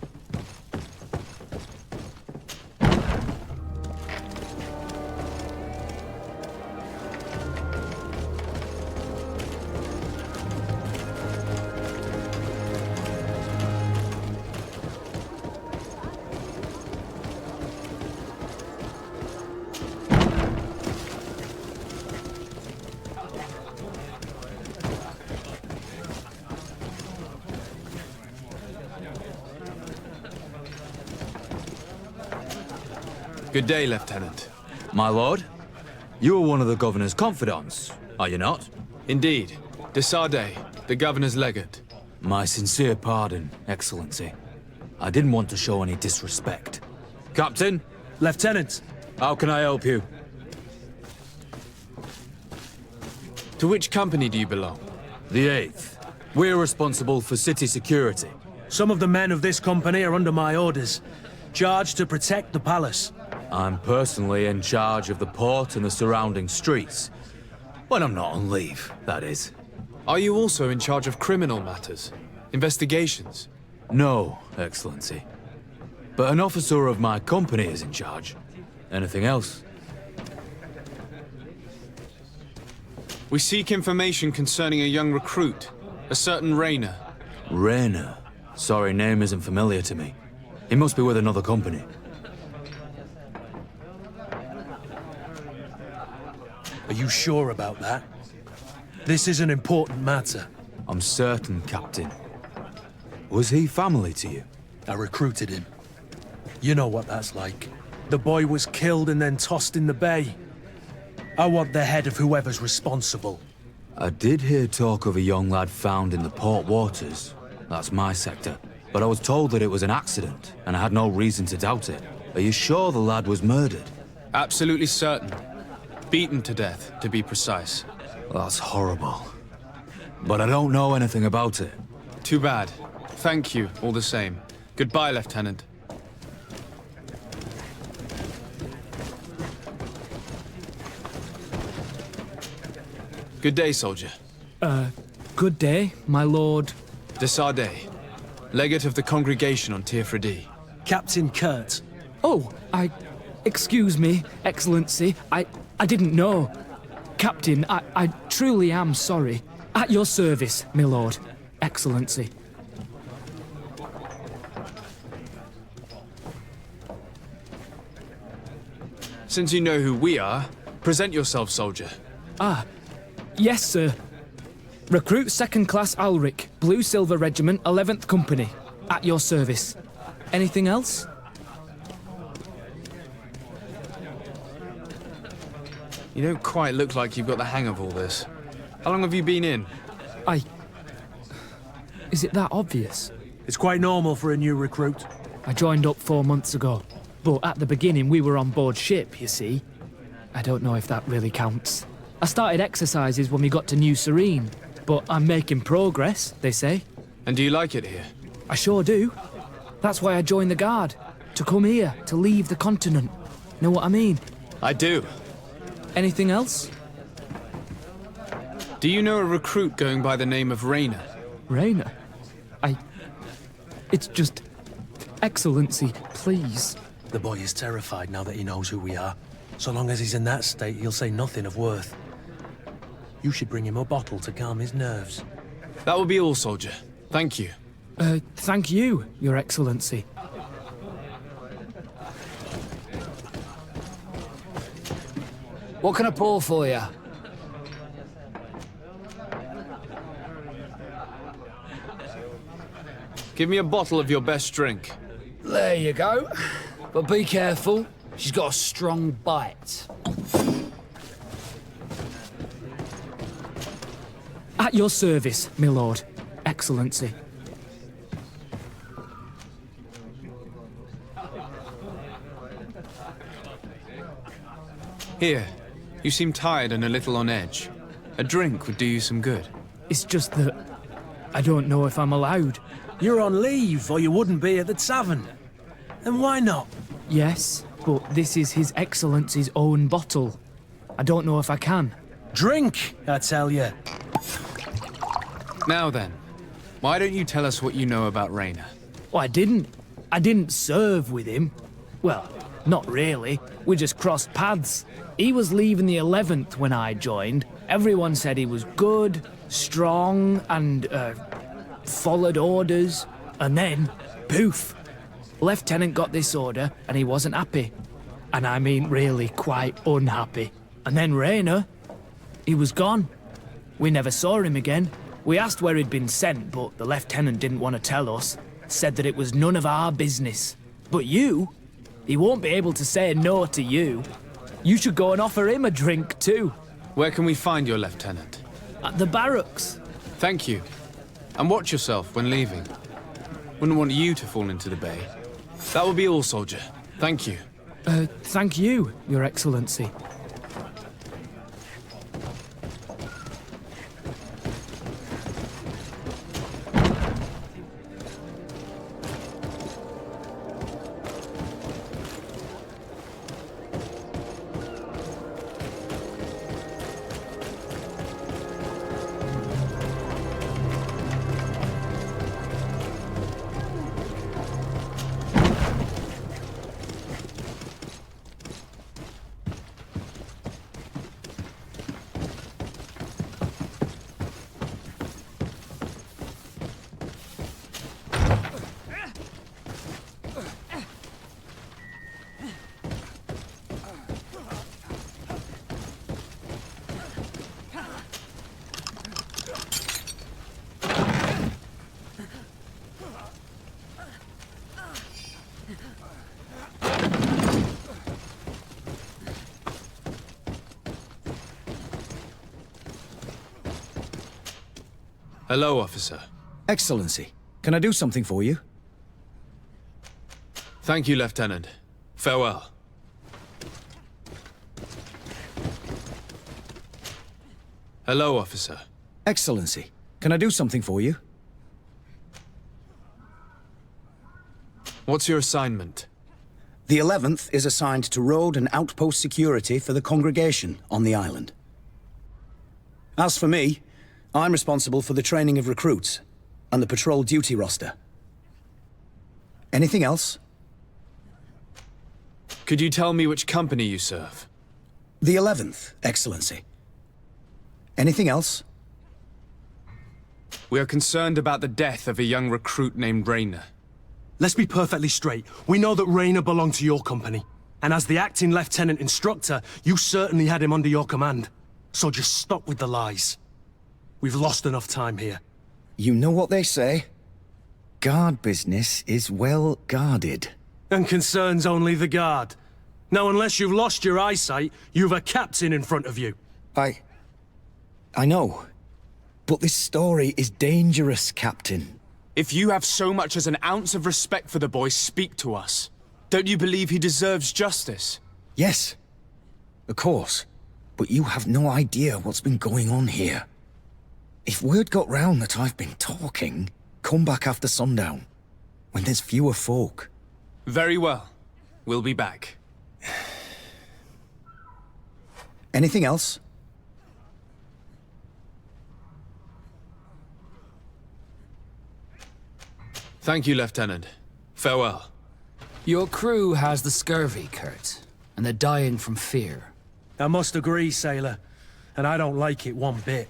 Good day, Lieutenant. My lord, you are one of the governor's confidants, are you not? Indeed. De Sardet, the governor's legate. My sincere pardon, Excellency. I didn't want to show any disrespect. Captain? Lieutenant! How can I help you? To which company do you belong? The 8th. We're responsible for city security. Some of the men of this company are under my orders, charged to protect the palace. I'm personally in charge of the port and the surrounding streets. When I'm not on leave, that is. Are you also in charge of criminal matters? Investigations? No, Excellency. But an officer of my company is in charge. Anything else? We seek information concerning a young recruit, a certain Rayner. Rayner? Sorry, name isn't familiar to me. He must be with another company. Are you sure about that? This is an important matter. I'm certain, Captain. Was he family to you? I recruited him. You know what that's like. The boy was killed and then tossed in the bay. I want the head of whoever's responsible. I did hear talk of a young lad found in the port waters. That's my sector. But I was told that it was an accident, and I had no reason to doubt it. Are you sure the lad was murdered? Absolutely certain. Beaten to death, to be precise. That's horrible. But I don't know anything about it. Too bad. Thank you, all the same. Goodbye, Lieutenant. Good day, soldier. Good day, my lord. De Sardet, legate of the congregation on Tirfredi. Captain Kurt. Oh, excuse me, Excellency. I didn't know. Captain, I truly am sorry. At your service, my lord. Excellency. Since you know who we are, present yourself, soldier. Yes, sir. Recruit 2nd Class Alric, Blue Silver Regiment, 11th Company. At your service. Anything else? You don't quite look like you've got the hang of all this. How long have you been in? Is it that obvious? It's quite normal for a new recruit. I joined up 4 months ago. But at the beginning, we were on board ship, you see. I don't know if that really counts. I started exercises when we got to New Serene, but I'm making progress, they say. And do you like it here? I sure do. That's why I joined the Guard. To come here, to leave the continent. Know what I mean? I do. Anything else? Do you know a recruit going by the name of Rayner? Rayner? It's just... Excellency, please. The boy is terrified now that he knows who we are. So long as he's in that state, he'll say nothing of worth. You should bring him a bottle to calm his nerves. That will be all, soldier. Thank you. Thank you, Your Excellency. What can I pour for you? Give me a bottle of your best drink. There you go. But be careful. She's got a strong bite. At your service, my lord. Excellency. Here. You seem tired and a little on edge. A drink would do you some good. It's just that... I don't know if I'm allowed. You're on leave, or you wouldn't be at the tavern. And why not? Yes, but this is His Excellency's own bottle. I don't know if I can. Drink, I tell you. Now then, why don't you tell us what you know about Rayner? Well, I didn't serve with him. Well, not really. We just crossed paths. He was leaving the 11th when I joined. Everyone said he was good, strong, and, followed orders. And then, poof. Lieutenant got this order, and he wasn't happy. And I mean really quite unhappy. And then Rayner, he was gone. We never saw him again. We asked where he'd been sent, but the lieutenant didn't want to tell us. Said that it was none of our business. But you, he won't be able to say no to you. You should go and offer him a drink too. Where can we find your lieutenant? At the barracks. Thank you. And watch yourself when leaving. Wouldn't want you to fall into the bay. That will be all, soldier. Thank you. Thank you, Your Excellency. Hello, officer. Excellency, can I do something for you? Thank you, Lieutenant. Farewell. Hello, officer. Excellency, can I do something for you? What's your assignment? The 11th is assigned to road and outpost security for the congregation on the island. As for me, I'm responsible for the training of recruits and the patrol duty roster. Anything else? Could you tell me which company you serve? The 11th, Excellency. Anything else? We are concerned about the death of a young recruit named Rayner. Let's be perfectly straight. We know that Rayner belonged to your company. And as the acting lieutenant instructor, you certainly had him under your command. So just stop with the lies. We've lost enough time here. You know what they say? Guard business is well guarded. And concerns only the guard. Now, unless you've lost your eyesight, you've a captain in front of you. I know. But this story is dangerous, Captain. If you have so much as an ounce of respect for the boy, speak to us. Don't you believe he deserves justice? Yes, of course. But you have no idea what's been going on here. If word got round that I've been talking, come back after sundown, when there's fewer folk. Very well. We'll be back. Anything else? Thank you, Lieutenant. Farewell. Your crew has the scurvy, Kurt, and they're dying from fear. I must agree, sailor, and I don't like it one bit.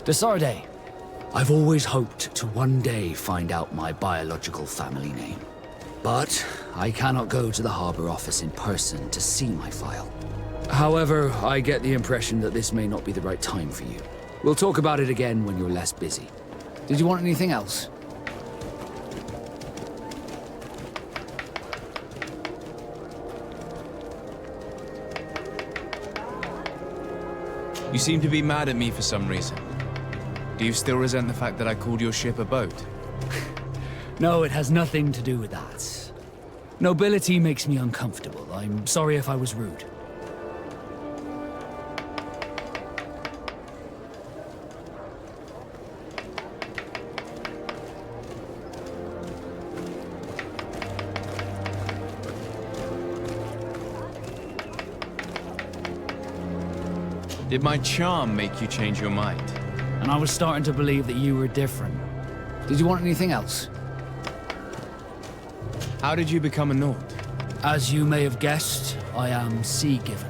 Desarde, I've always hoped to one day find out my biological family name. But I cannot go to the harbor office in person to see my file. However, I get the impression that this may not be the right time for you. We'll talk about it again when you're less busy. Did you want anything else? You seem to be mad at me for some reason. Do you still resent the fact that I called your ship a boat? No, it has nothing to do with that. Nobility makes me uncomfortable. I'm sorry if I was rude. Did my charm make you change your mind? And I was starting to believe that you were different. Did you want anything else? How did you become a Nord? As you may have guessed, I am sea-given.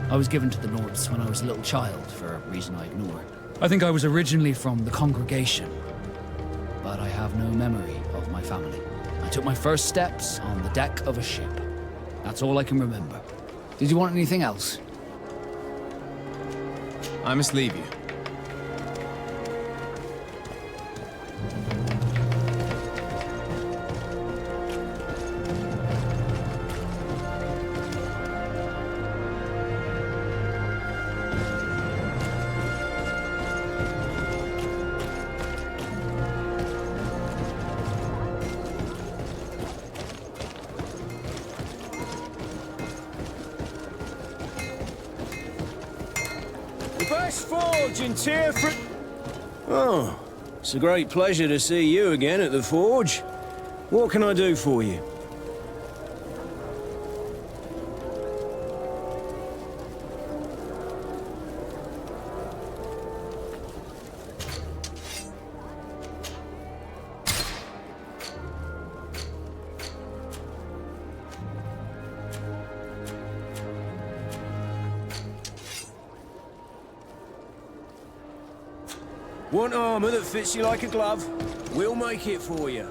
I was given to the Nords when I was a little child, for a reason I ignore. I think I was originally from the congregation, but I have no memory of my family. I took my first steps on the deck of a ship. That's all I can remember. Did you want anything else? I must leave you. Best forge in Tier 3. Oh, it's a great pleasure to see you again at the forge. What can I do for you? Want armor that fits you like a glove? We'll make it for you.